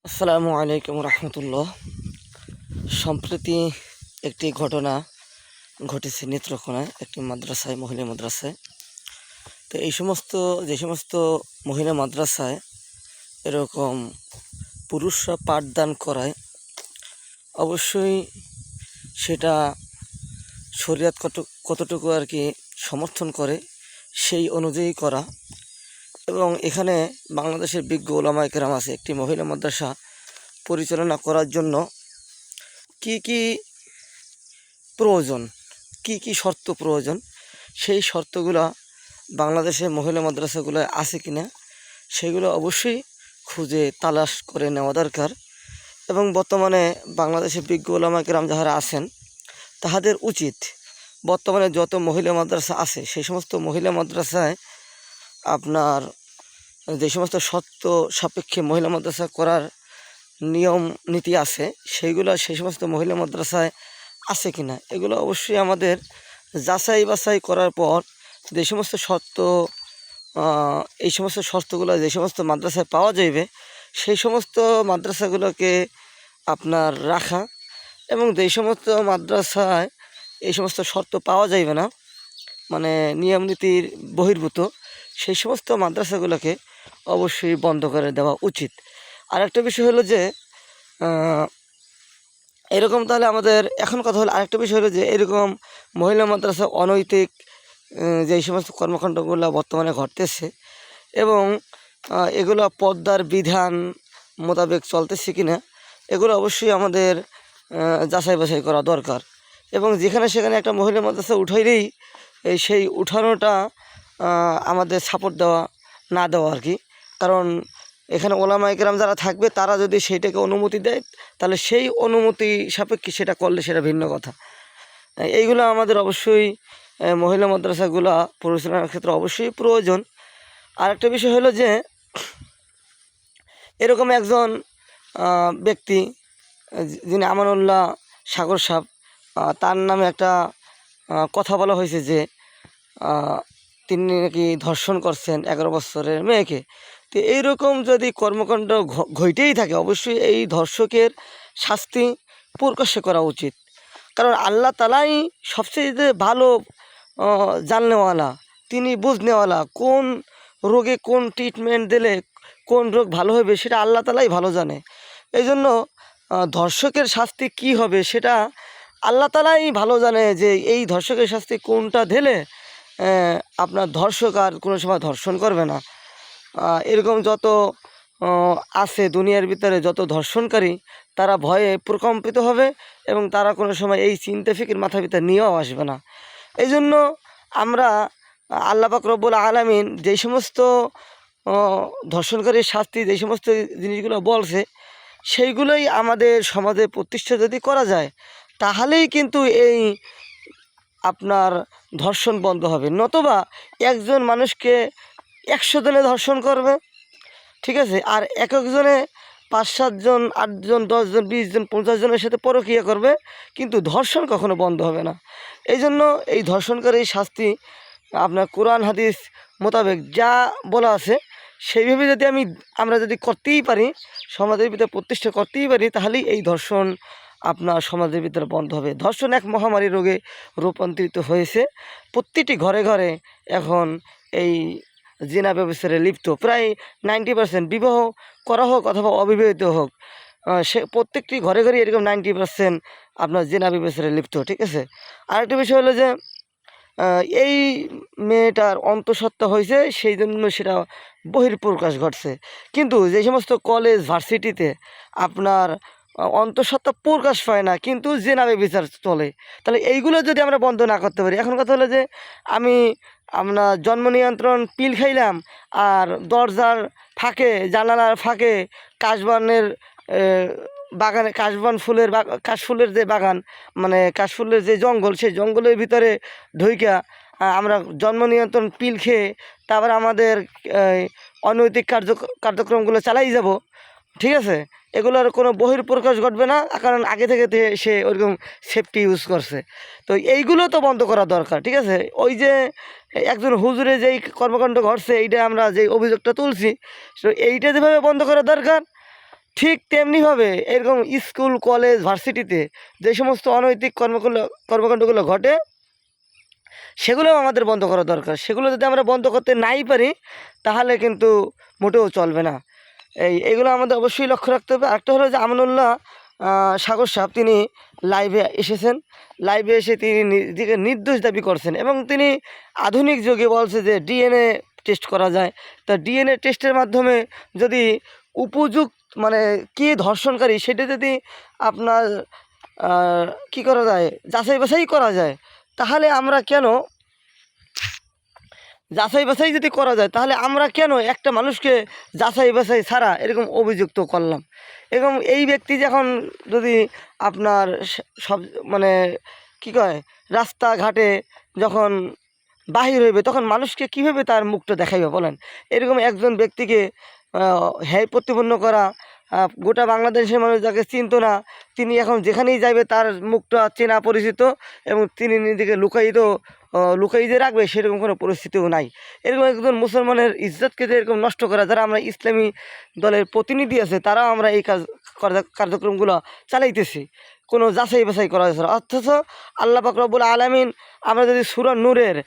আসসালামু আলাইকুম রহমতুল্লাহ। সম্প্রতি একটি ঘটনা ঘটেছে নেত্রকোনায় একটি মাদ্রাসায়, মহিলা মাদ্রাসায়। তো যে সমস্ত মহিলা মাদ্রাসায় এরকম পুরুষরা পাঠদান করায়, অবশ্যই সেটা শরিয়ত কতটুকু আর কি সমর্থন করে সেই অনুযায়ী করা। এবং এখানে বাংলাদেশের বিজ্ঞ ওলামায়ে কেরাম আছে, একটি মহিলা মাদ্রাসা পরিচালনা করার জন্য কি কি প্রয়োজন, কি শর্ত প্রয়োজন, সেই শর্তগুলো বাংলাদেশের মহিলা মাদ্রাসাগুলো আছে কিনা সেগুলো অবশ্যই খুঁজে তালাশ করে নেওয়া দরকার। এবং বর্তমানে বাংলাদেশের বিজ্ঞ ওলামায়ে কেরাম যারা আছেন তাহাদের উচিত বর্তমানে যত মহিলা মাদ্রাসা আছে সেই সমস্ত মহিলা মাদ্রাসায় আপনার যে সমস্ত শর্ত সাপেক্ষে মহিলা মাদ্রাসা করার নিয়ম নীতি আছে সেই সমস্ত মহিলা মাদ্রাসায় আছে কিনা এগুলো অবশ্যই আমাদের যাচাই বাছাই করার পর যে সমস্ত শর্ত এই সমস্ত শর্তগুলো যে সমস্ত মাদ্রাসায় পাওয়া যাবে সেই সমস্ত মাদ্রাসাগুলোকে আপনার রাখা। এবং যেই সমস্ত মাদ্রাসায় এই সমস্ত শর্ত পাওয়া যাবে না, মানে নিয়ম নীতির বহির্ভূত, সেই সমস্ত মাদ্রাসাগুলোকে অবশ্যই বন্ধ করে দেওয়া উচিত। আরেকটা বিষয় হলো যে এরকম তাহলে আমাদের এখন কথা হলো, আরেকটা বিষয় হলো যে এরকম মহিলা মাদ্রাসা অনৈতিক যেই সমস্ত কর্মকাণ্ডগুলো বর্তমানে ঘটতেছে এবং এগুলো পর্দার বিধান মোতাবেক চলতেছে কিনা এগুলো অবশ্যই আমাদের যাচাই বাছাই করা দরকার। এবং যেখানে সেখানে একটা মহিলা মাদ্রাসা উঠাইলেই সেই উঠানোটা আমাদের সাপোর্ট না দেওয়া আর কি। কারণ এখানে ওলামায়ে কেরাম যারা থাকবে তারা যদি সেইটাকে অনুমতি দেয় তাহলে সেই অনুমতি সাপেক্ষে সেটা করলে সেটা ভিন্ন কথা। এইগুলো আমাদের অবশ্যই মহিলা মাদ্রাসাগুলো পরিচালনার ক্ষেত্রে অবশ্যই প্রয়োজন। আরেকটা বিষয় হলো যে এরকম একজন ব্যক্তি যিনি আমানুল্লাহ সাগর সাহেব, তার নামে একটা কথা বলা হয়েছে যে তিনি নাকি ধর্ষণ করছেন 11 বছরের মেয়েকে। তো এইরকম যদি কর্মকাণ্ড ঘটেই থাকে অবশ্যই এই ধর্ষকের শাস্তি প্রকাশ্য করা উচিত। কারণ আল্লাহ তাআলাই সবচেয়ে ভালো জাননেওয়ালা, তিনি বুঝনেওয়ালা, কোন রোগে কোন ট্রিটমেন্ট দিলে কোন রোগ ভালো হবে সেটা আল্লাহ তাআলাই ভালো জানে। এই জন্য ধর্ষকের শাস্তি কি হবে সেটা আল্লাহ তাআলাই ভালো জানে, যে এই ধর্ষকের শাস্তি কোনটা দিলে আপনার ধর্ষক আর কোনো সময় ধর্ষণ করবে না। এরকম যত আছে দুনিয়ার ভিতরে যত ধর্ষণকারী তারা ভয়ে প্রকম্পিত হবে এবং তারা কোনো সময় এই চিন্তা ফিকির মাথার ভিতরে নিয়েও আসবে না। এই জন্য আমরা আল্লাহ পাক রব্বুল আলামিন যেই সমস্ত ধর্ষণকারীর শাস্তি যেই সমস্ত জিনিসগুলো বলছে সেইগুলোই আমাদের সমাজে প্রতিষ্ঠা যদি করা যায় তাহলেই কিন্তু এই আপনার ধর্ষণ বন্ধ হবে। নতুবা একজন মানুষকে 100 জনে ধর্ষণ করবে, ঠিক আছে, আর একজনে 5-7 জন 8 জন 10 জন 20 জন 50 জনের সাথে পরকীয়া করবে, কিন্তু ধর্ষণ কখনো বন্ধ হবে না। এই জন্য এই ধর্ষণকারীর শাস্তি আপনার কোরআন হাদিস মোতাবেক যা বলা আছে সেইভাবে যদি আমরা যদি করতেই পারি, সমাজের ভিতরে প্রতিষ্ঠা করতেই পারি, তাহলেই এই ধর্ষণ আপনার সমাজের ভিতরে বন্ধ হবে। ধর্ষণ এক মহামারী রোগে রূপান্তরিত হয়েছে। প্রতিটি ঘরে ঘরে এখন এই জিনা ব্যবস্থায় লিপ্ত প্রায় 90%, বিবাহ করা হোক অথবা অবিবাহিত হোক, সে প্রত্যেকটি ঘরে ঘরে এরকম 90% আপনার জিনা ব্যবস্থায় লিপ্ত, ঠিক আছে। আরেকটা বিষয় হলো যে এই মেয়েটার অন্তঃসত্ত্বা হয়েছে সেই জন্য সেটা বহির্প্রকাশ ঘটছে, কিন্তু যে সমস্ত কলেজ ভার্সিটিতে আপনার অন্তঃসত্ত্বা প্রকাশ পায় না কিন্তু জেনাবে বিচার চলে, তাহলে এইগুলো যদি আমরা বন্ধ না করতে পারি। এখন কথা হলো যে আমরা জন্ম নিয়ন্ত্রণ পিল খাইলাম আর দরজার ফাঁকে জানালার ফাঁকে কাশবনের বাগানে কাশফুলের যে বাগান, মানে কাশফুলের যে জঙ্গল, সেই জঙ্গলের ভিতরে ঢুইকা আমরা জন্ম নিয়ন্ত্রণ পিল খেয়ে তারপর আমাদের অনৈতিক কার্যক্রমগুলো চালাই যাব, ঠিক আছে। এগুলোর কোনো বহির্প্রকাশ ঘটবে না, কারণ আগে থেকে সে ওইরকম সেফটি ইউজ করছে। তো এইগুলো তো বন্ধ করা দরকার, ঠিক আছে। ওই যে একজন হুজুরে যেই কর্মকাণ্ড ঘটছে এইটা আমরা যেই অভিযোগটা তুলছি, তো এইটা যেভাবে বন্ধ করা দরকার ঠিক তেমনিভাবে এরকম স্কুল কলেজ ভার্সিটিতে যে সমস্ত অনৈতিক কর্মকাণ্ডগুলো ঘটে সেগুলোও আমাদের বন্ধ করা দরকার। সেগুলো যদি আমরা বন্ধ করতে নাই পারি তাহলে কিন্তু মোটেও চলবে না। এইগুলো আমাদের অবশ্যই লক্ষ্য রাখতে হবে। আরেকটা হলো যে আমানুল্লাহ সাগর সাহেব তিনি লাইভে এসেছেন। লাইভে এসে তিনি নিজেকে নির্দোষ দাবি করছেন এবং তিনি আধুনিক যুগে বলছে যে ডিএনএ টেস্ট করা যায়। তা ডিএনএ টেস্টের মাধ্যমে যদি উপযুক্ত মানে কে ধর্ষণকারী সেটা যদি আপনার কি করা যায়, যাচাই বাছাই করা যায়, তাহলে আমরা কেন যাচাই বাছাই যদি করা যায় তাহলে আমরা কেন একটা মানুষকে যাচাই বাছাই ছাড়া এরকম অভিযুক্ত করলাম? এবং এই ব্যক্তি যখন যদি আপনার সব মানে কী কয় রাস্তাঘাটে যখন বাহির হইবে তখন মানুষকে কীভাবে তার মুখটা দেখাইবে বলেন? এরকম একজন ব্যক্তিকে হ্যায় প্রতিপন্ন করা, গোটা বাংলাদেশের মানুষ যাকে চিনত না তিনি এখন যেখানেই যাইবে তার মুখটা চেনা পরিচিত এবং তিনি নিজেকে লুকাই যে রাখবে সেরকম কোনো পরিস্থিতিও নাই। এরকম একজন মুসলমানের ইজ্জতকে যে এরকম নষ্ট করা, যারা আমরা ইসলামী দলের প্রতিনিধি আছে তারাও আমরা এই কার্যক্রমগুলো চালাইতেছি কোনো যাচাই বাছাই করা যাচ্ছে না। অথচ আল্লাহ পাক রব্বুল আলামিন আমরা যদি সূরা নূরের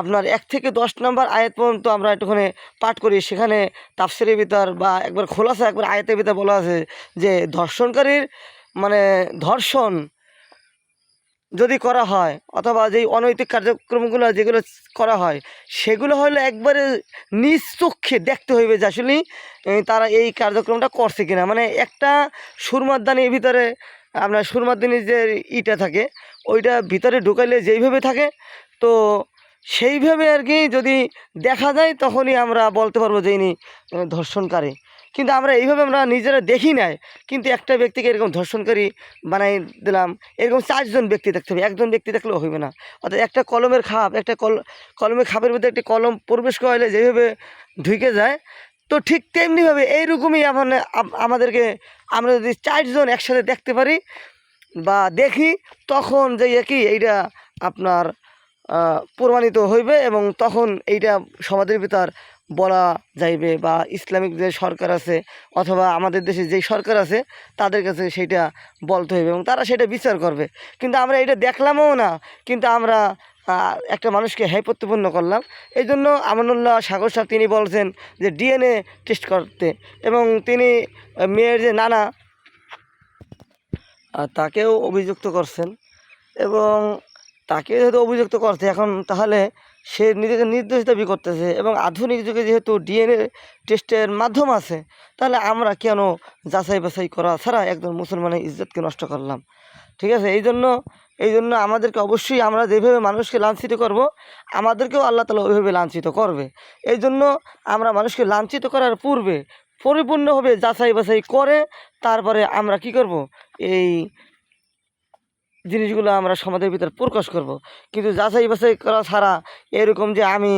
আপনার 1 থেকে 10 নম্বর আয়াত পর্যন্ত আমরা একটুখানি পাঠ করি, সেখানে তাফসিরের ভিতর বা একবার খোলাসা একবার আয়াতের ভিতর বলা আছে যে ধর্ষণকারীর মানে ধর্ষণ যদি করা হয় অথবা যেই অনৈতিক কার্যক্রমগুলো যেগুলো করা হয় সেগুলো হলে একবারে নিজ চক্ষে দেখতে হইবে যে আসলে তারা এই কার্যক্রমটা করছে কিনা। মানে একটা সুরমাদানির ভিতরে আপনার সুরমাদানির যে ইটা থাকে ওইটা ভিতরে ঢুকাইলে যেইভাবে থাকে তো সেইভাবে আর কি যদি দেখা যায় তখনই আমরা বলতে পারবো যে ইনি ধর্ষণকারী। কিন্তু আমরা এইভাবে আমরা নিজেরা দেখি নাই, কিন্তু একটা ব্যক্তিকে এরকম ধর্ষণকারী বানাই দিলাম। এরকম 4 জন ব্যক্তি দেখতে হবে, একজন ব্যক্তি দেখলেও হইবে না। অর্থাৎ একটা কলমের খাপ, একটা কলমের খাপের মধ্যে একটি কলম প্রবেশ করাইলে যেভাবে ঢুকে যায় তো ঠিক তেমনিভাবে এইরকমই আমাদেরকে আমরা যদি 4 জন একসাথে দেখতে পারি বা দেখি তখন যে কি এইটা আপনার প্রমাণিত হইবে এবং তখন এইটা সমাজের ভিতর বলা যাইবে বা ইসলামিক যে সরকার আছে অথবা আমাদের দেশে যেই সরকার আছে তাদের কাছে সেইটা বলতে হইবে এবং তারা সেটা বিচার করবে। কিন্তু আমরা এটা দেখলামও না, কিন্তু আমরা একটা মানুষকে হ্যায় প্রতিপন্ন করলাম। এই জন্য আমানুল্লাহ সাগর সাহেব তিনি বলছেন যে ডিএনএ টেস্ট করতে এবং তিনি মেয়ের যে নানা তাকেও অভিযুক্ত করছেন এবং তাকে যেহেতু অভিযুক্ত করছে এখন তাহলে সে নিজেকে নির্দোষ দাবি করতেছে এবং আধুনিক যুগে যেহেতু ডিএনএ টেস্টের মাধ্যম আছে তাহলে আমরা কেন যাচাই বাছাই করা ছাড়া একজন মুসলমানের ইজ্জতকে নষ্ট করলাম? ঠিক আছে, এই জন্য আমাদেরকে অবশ্যই আমরা যেভাবে মানুষকে লাঞ্ছিত করব আমাদেরকেও আল্লাহ তাআলা ওইভাবে লাঞ্ছিত করবে। এই জন্য আমরা মানুষকে লাঞ্ছিত করার পূর্বে পরিপূর্ণভাবে যাচাই বাছাই করে তারপরে আমরা কি করব, এই জিনিসগুলো আমরা সমাজের ভিতর প্রকাশ করব। কিন্তু যাচাই বাছাই করা ছাড়া এরকম যে আমি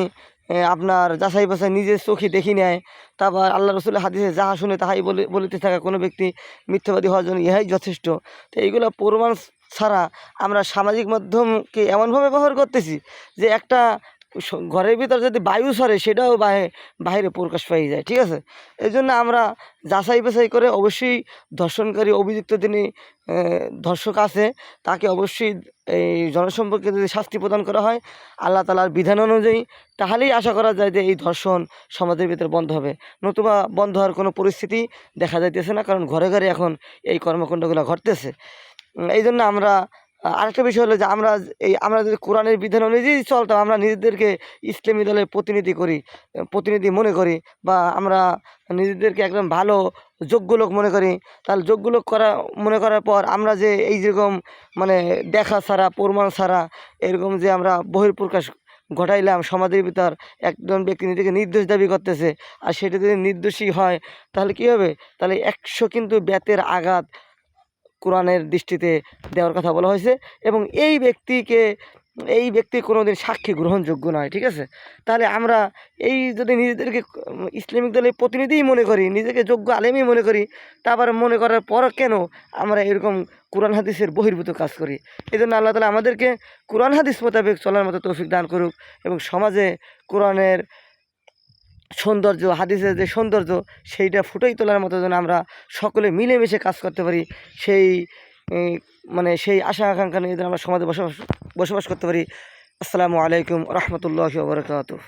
আপনার যাচাই বাছাই নিজের চোখে দেখি নেয়, তারপর আল্লাহ রসুলের হাদিসে যাহা শুনে তাহাই বলিতে থাকা কোনো ব্যক্তি মিথ্যাবাদী হওয়ার জন্য ইহাই যথেষ্ট। তো এইগুলো প্রমাণ ছাড়া আমরা সামাজিক মাধ্যমকে এমনভাবে ব্যবহার করতেছি যে একটা ঘরের ভিতর যদি বায়ু সরে সেটাও বাইরে প্রকাশ পাই যায়। ঠিক আছে, এই জন্য আমরা যাচাই বাছাই করে অবশ্যই ধর্ষণকারী অভিযুক্ত যিনি ধর্ষক আছে তাকে অবশ্যই এই জনসম্পর্কে যদি শাস্তি প্রদান করা হয় আল্লাহ তাআলার বিধান অনুযায়ী তাহলেই আশা করা যায় যে এই ধর্ষণ সমাজের ভিতরে বন্ধ হবে। নতুবা বন্ধ হওয়ার কোনো পরিস্থিতি দেখা যাইতেছে না, কারণ ঘরে ঘরে এখন এই কর্মকাণ্ডগুলো ঘটতেছে। এই জন্য আমরা আরেকটা বিষয় হলো যে আমরা যদি কোরআনের বিধান অনুযায়ী চলতাম, আমরা নিজেদেরকে ইসলামী দলের প্রতিনিধি মনে করি বা আমরা নিজেদেরকে একদম ভালো যোগ্য লোক মনে করি, তাহলে যোগ্য লোক মনে করার পর আমরা যে এই যেরকম মানে দেখা ছাড়া প্রমাণ ছাড়া এরকম যে আমরা বহিঃপ্রকাশ ঘটাইলাম সমাজের ভিতর, একজন ব্যক্তি নিজেকে নির্দোষ দাবি করতেছে আর সেটা যদি নির্দোষী হয় তাহলে কী হবে? তাহলে 100 কিন্তু বেতের আঘাত কোরআনের দৃষ্টিতে দেওয়ার কথা বলা হয়েছে এবং এই ব্যক্তি কোনোদিন সাক্ষী গ্রহণযোগ্য নয়। ঠিক আছে, তাহলে আমরা এই যদি নিজেদেরকে ইসলামিক দলের প্রতিনিধিই মনে করি, নিজেকে যোগ্য আলেমই মনে করি, তারপর মনে করার পর কেন আমরা এরকম কোরআন হাদিসের বহির্ভূত কাজ করি? এই জন্য আল্লাহ তাআলা আমাদেরকে কোরআন হাদিস মোতাবেক চলার মতো তৌফিক দান করুক এবং সমাজে কোরআনের সৌন্দর্য, হাদিসের যে সৌন্দর্য, সেইটা ফুটেই তোলার মতো যেন আমরা সকলে মিলেমিশে কাজ করতে পারি, সেই মানে সেই আশা আকাঙ্ক্ষা নিয়ে যেন আমরা সমাজে বসবাস করতে পারি। আসসালামু আলাইকুম রহমতুল্লাহি ওয়া বারাকাতুহু।